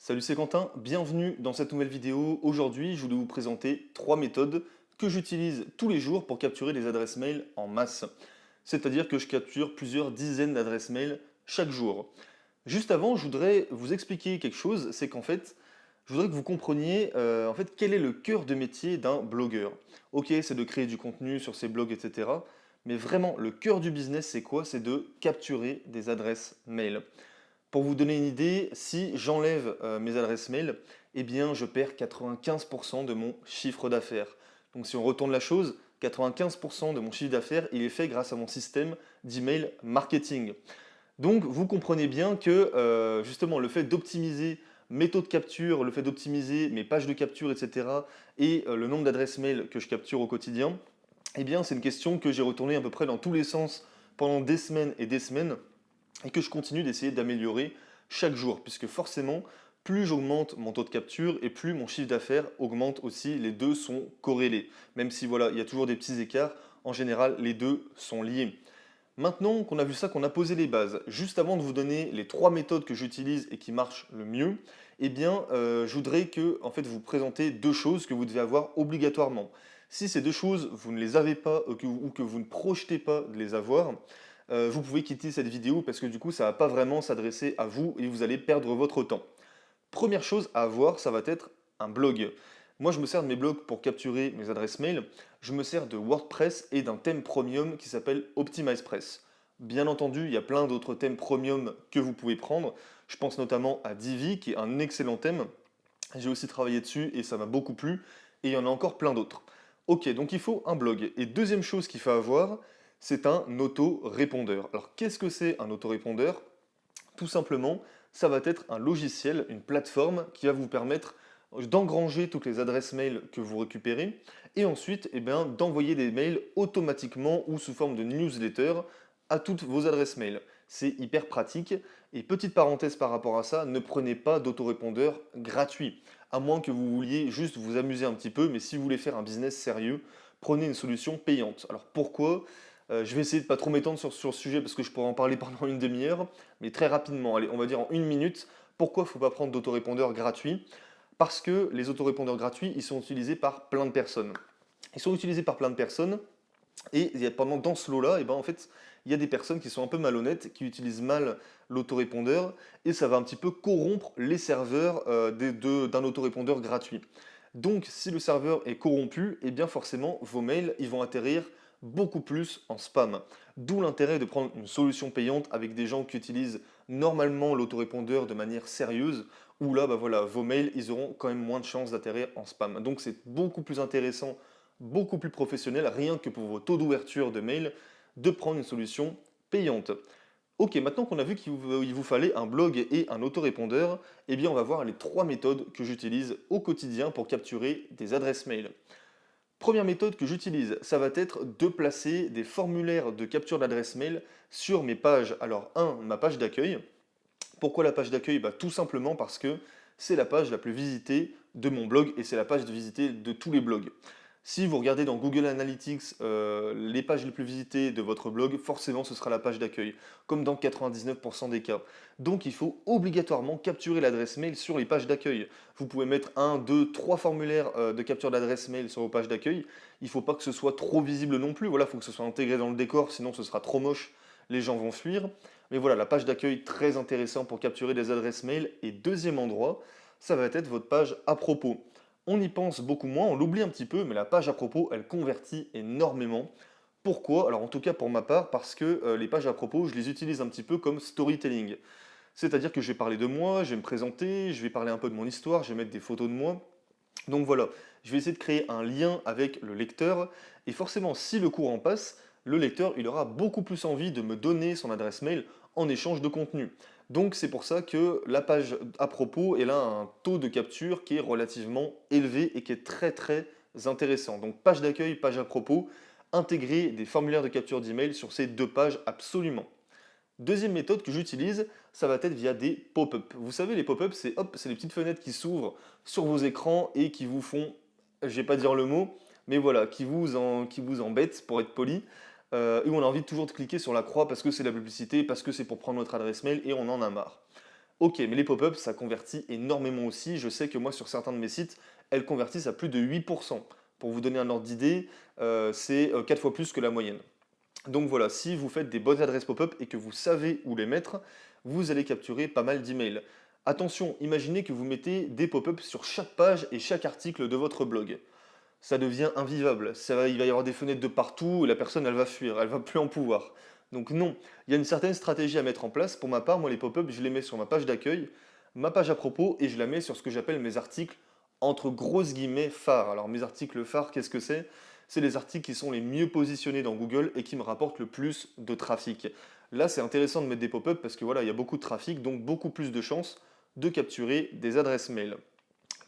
Salut, c'est Quentin, bienvenue dans cette nouvelle vidéo. Aujourd'hui, je voulais vous présenter trois méthodes que j'utilise tous les jours pour capturer des adresses mail en masse. C'est-à-dire que je capture plusieurs dizaines d'adresses mail chaque jour. Juste avant, je voudrais vous expliquer quelque chose, c'est qu'en fait, je voudrais que vous compreniez en fait quel est le cœur de métier d'un blogueur. Ok, c'est de créer du contenu sur ses blogs, etc. Mais vraiment, le cœur du business, c'est quoi? C'est de capturer des adresses mail. Pour vous donner une idée, si j'enlève mes adresses mail, eh bien je perds 95% de mon chiffre d'affaires. Donc si on retourne la chose, 95% de mon chiffre d'affaires, il est fait grâce à mon système d'email marketing. Donc vous comprenez bien que justement le fait d'optimiser mes taux de capture, le fait d'optimiser mes pages de capture, etc. et le nombre d'adresses mail que je capture au quotidien, eh bien c'est une question que j'ai retournée à peu près dans tous les sens pendant des semaines et des semaines et que je continue d'essayer d'améliorer chaque jour, puisque forcément, plus j'augmente mon taux de capture et plus mon chiffre d'affaires augmente aussi, les deux sont corrélés. Même si voilà, il y a toujours des petits écarts, en général, les deux sont liés. Maintenant qu'on a vu ça, qu'on a posé les bases, juste avant de vous donner les trois méthodes que j'utilise et qui marchent le mieux, eh bien, je voudrais que, en fait, vous présenter deux choses que vous devez avoir obligatoirement. Si ces deux choses, vous ne les avez pas ou que vous ne projetez pas de les avoir, vous pouvez quitter cette vidéo parce que du coup, ça ne va pas vraiment s'adresser à vous et vous allez perdre votre temps. Première chose à avoir, ça va être un blog. Moi, je me sers de mes blogs pour capturer mes adresses mail. Je me sers de WordPress et d'un thème premium qui s'appelle OptimizePress. Bien entendu, il y a plein d'autres thèmes premium que vous pouvez prendre. Je pense notamment à Divi, qui est un excellent thème. J'ai aussi travaillé dessus et ça m'a beaucoup plu. Et il y en a encore plein d'autres. Ok, donc il faut un blog. Et deuxième chose qu'il faut avoir, c'est un autorépondeur. Alors qu'est-ce que c'est un autorépondeur? Tout simplement, ça va être un logiciel, une plateforme qui va vous permettre d'engranger toutes les adresses mail que vous récupérez et ensuite d'envoyer des mails automatiquement ou sous forme de newsletter à toutes vos adresses mail. C'est hyper pratique. Et petite parenthèse par rapport à ça, ne prenez pas d'autorépondeur gratuit, à moins que vous vouliez juste vous amuser un petit peu, mais si vous voulez faire un business sérieux, prenez une solution payante. Alors pourquoi? Je vais essayer de pas trop m'étendre sur le sujet parce que je pourrais en parler pendant une demi-heure, mais très rapidement, allez, on va dire en une minute, pourquoi il ne faut pas prendre d'autorépondeur gratuit? Parce que les autorépondeurs gratuits, ils sont utilisés par plein de personnes. Ils sont utilisés par plein de personnes et pendant dans ce lot-là, et ben en fait, il y a des personnes qui sont un peu malhonnêtes, qui utilisent mal l'autorépondeur et ça va un petit peu corrompre les serveurs d'un autorépondeur gratuit. Donc, si le serveur est corrompu, et bien forcément, vos mails, ils vont atterrir beaucoup plus en spam. D'où l'intérêt de prendre une solution payante avec des gens qui utilisent normalement l'autorépondeur de manière sérieuse, où là, bah voilà, vos mails, ils auront quand même moins de chances d'atterrir en spam. Donc, c'est beaucoup plus intéressant, beaucoup plus professionnel, rien que pour vos taux d'ouverture de mail, de prendre une solution payante. Ok, maintenant qu'on a vu qu'il vous fallait un blog et un autorépondeur, eh bien on va voir les trois méthodes que j'utilise au quotidien pour capturer des adresses mail. Première méthode que j'utilise, ça va être de placer des formulaires de capture d'adresse mail sur mes pages. Alors, ma page d'accueil. Pourquoi la page d'accueil? Tout simplement parce que c'est la page la plus visitée de mon blog et c'est la page de visitée de tous les blogs. Si vous regardez dans Google Analytics les pages les plus visitées de votre blog, forcément ce sera la page d'accueil, comme dans 99% des cas. Donc il faut obligatoirement capturer l'adresse mail sur les pages d'accueil. Vous pouvez mettre un, deux, trois formulaires de capture d'adresse mail sur vos pages d'accueil. Il ne faut pas que ce soit trop visible non plus, voilà, il faut que ce soit intégré dans le décor, sinon ce sera trop moche, les gens vont fuir. Mais voilà, la page d'accueil, très intéressant pour capturer des adresses mail. Et deuxième endroit, ça va être votre page à propos. On y pense beaucoup moins, on l'oublie un petit peu, mais la page à propos, elle convertit énormément. Pourquoi? Alors en tout cas pour ma part, parce que les pages à propos, je les utilise un petit peu comme storytelling. C'est-à-dire que je vais parler de moi, je vais me présenter, je vais parler un peu de mon histoire, je vais mettre des photos de moi. Donc voilà, je vais essayer de créer un lien avec le lecteur. Et forcément, si le courant passe, le lecteur, il aura beaucoup plus envie de me donner son adresse mail en échange de contenu. Donc c'est pour ça que la page à propos, elle a un taux de capture qui est relativement élevé et qui est très très intéressant. Donc page d'accueil, page à propos, intégrer des formulaires de capture d'email sur ces deux pages absolument. Deuxième méthode que j'utilise, ça va être via des pop-up. Vous savez, les pop-up, c'est hop, c'est les petites fenêtres qui s'ouvrent sur vos écrans et qui vous font, je vais pas dire le mot, mais voilà, qui vous embêtent pour être poli, et où on a envie toujours de cliquer sur la croix parce que c'est la publicité, parce que c'est pour prendre notre adresse mail et on en a marre. Ok, mais les pop-up, ça convertit énormément aussi. Je sais que moi, sur certains de mes sites, elles convertissent à plus de 8%. Pour vous donner un ordre d'idée, c'est 4 fois plus que la moyenne. Donc voilà, si vous faites des bonnes adresses pop-up et que vous savez où les mettre, vous allez capturer pas mal d'emails. Attention, imaginez que vous mettez des pop-up sur chaque page et chaque article de votre blog. Ça devient invivable. Il va y avoir des fenêtres de partout et la personne, elle va fuir, elle va plus en pouvoir. Donc non, il y a une certaine stratégie à mettre en place. Pour ma part, moi, les pop-up, je les mets sur ma page d'accueil, ma page à propos, et je la mets sur ce que j'appelle mes articles entre grosses guillemets phares. Alors mes articles phares, qu'est-ce que c'est? C'est les articles qui sont les mieux positionnés dans Google et qui me rapportent le plus de trafic. Là, c'est intéressant de mettre des pop-up parce que voilà, il y a beaucoup de trafic, donc beaucoup plus de chances de capturer des adresses mail.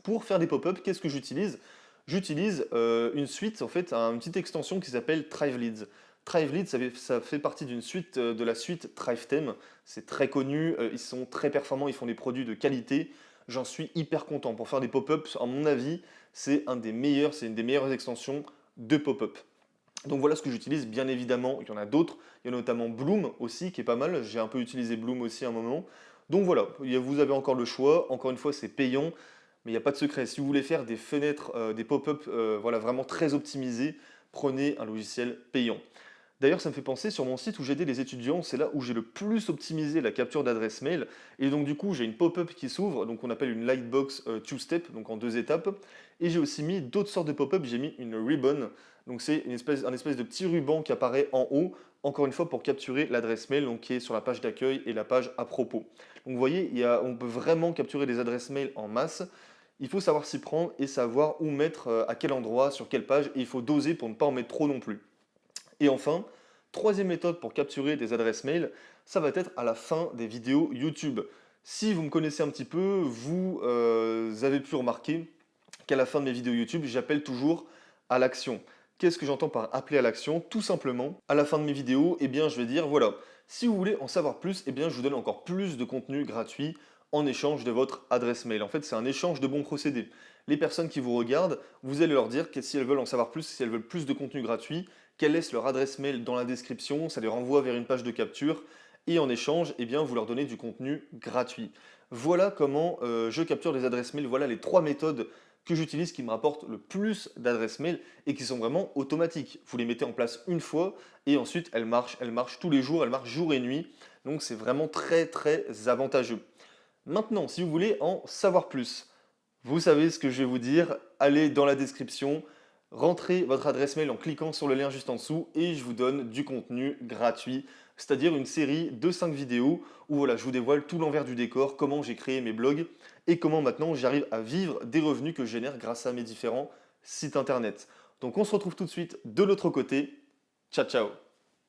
Pour faire des pop-up, qu'est-ce que j'utilise? J'utilise une suite, en fait, une petite extension qui s'appelle Thrive Leads. Thrive Leads, ça fait partie d'une suite de la suite Thrive Theme. C'est très connu, ils sont très performants, ils font des produits de qualité. J'en suis hyper content. Pour faire des pop-ups, à mon avis, c'est une des meilleures extensions de pop-up. Donc voilà ce que j'utilise, bien évidemment, il y en a d'autres. Il y a notamment Bloom aussi, qui est pas mal. J'ai un peu utilisé Bloom aussi à un moment. Donc voilà, vous avez encore le choix. Encore une fois, c'est payant. Mais il n'y a pas de secret. Si vous voulez faire des fenêtres, des pop-up voilà, vraiment très optimisés, prenez un logiciel payant. D'ailleurs, ça me fait penser sur mon site où j'aidais les étudiants, c'est là où j'ai le plus optimisé la capture d'adresse mail. Et donc du coup, j'ai une pop-up qui s'ouvre, donc on appelle une Lightbox two-step, donc en 2 étapes. Et j'ai aussi mis d'autres sortes de pop-up, j'ai mis une ribbon, donc c'est un espèce de petit ruban qui apparaît en haut, encore une fois pour capturer l'adresse mail, donc qui est sur la page d'accueil et la page à propos. Donc vous voyez, on peut vraiment capturer des adresses mail en masse. Il faut savoir s'y prendre et savoir où mettre, à quel endroit, sur quelle page, et il faut doser pour ne pas en mettre trop non plus. Et enfin, troisième méthode pour capturer des adresses mail, ça va être à la fin des vidéos YouTube. Si vous me connaissez un petit peu, vous avez pu remarquer qu'à la fin de mes vidéos YouTube, j'appelle toujours à l'action. Qu'est-ce que j'entends par appeler à l'action? Tout simplement, à la fin de mes vidéos, eh bien, je vais dire, voilà, si vous voulez en savoir plus, eh bien, je vous donne encore plus de contenu gratuit en échange de votre adresse mail. En fait, c'est un échange de bons procédés. Les personnes qui vous regardent, vous allez leur dire que si elles veulent en savoir plus, si elles veulent plus de contenu gratuit, qu'elles laissent leur adresse mail dans la description, ça les renvoie vers une page de capture, et en échange, eh bien, vous leur donnez du contenu gratuit. Voilà comment je capture des adresses mail, voilà les trois méthodes que j'utilise qui me rapportent le plus d'adresses mail et qui sont vraiment automatiques. Vous les mettez en place une fois et ensuite elles marchent tous les jours, elles marchent jour et nuit. Donc c'est vraiment très très avantageux. Maintenant, si vous voulez en savoir plus, vous savez ce que je vais vous dire, allez dans la description, rentrez votre adresse mail en cliquant sur le lien juste en dessous et je vous donne du contenu gratuit, c'est-à-dire une série de 5 vidéos où voilà, je vous dévoile tout l'envers du décor, comment j'ai créé mes blogs et comment maintenant j'arrive à vivre des revenus que je génère grâce à mes différents sites internet. Donc on se retrouve tout de suite de l'autre côté. Ciao ciao!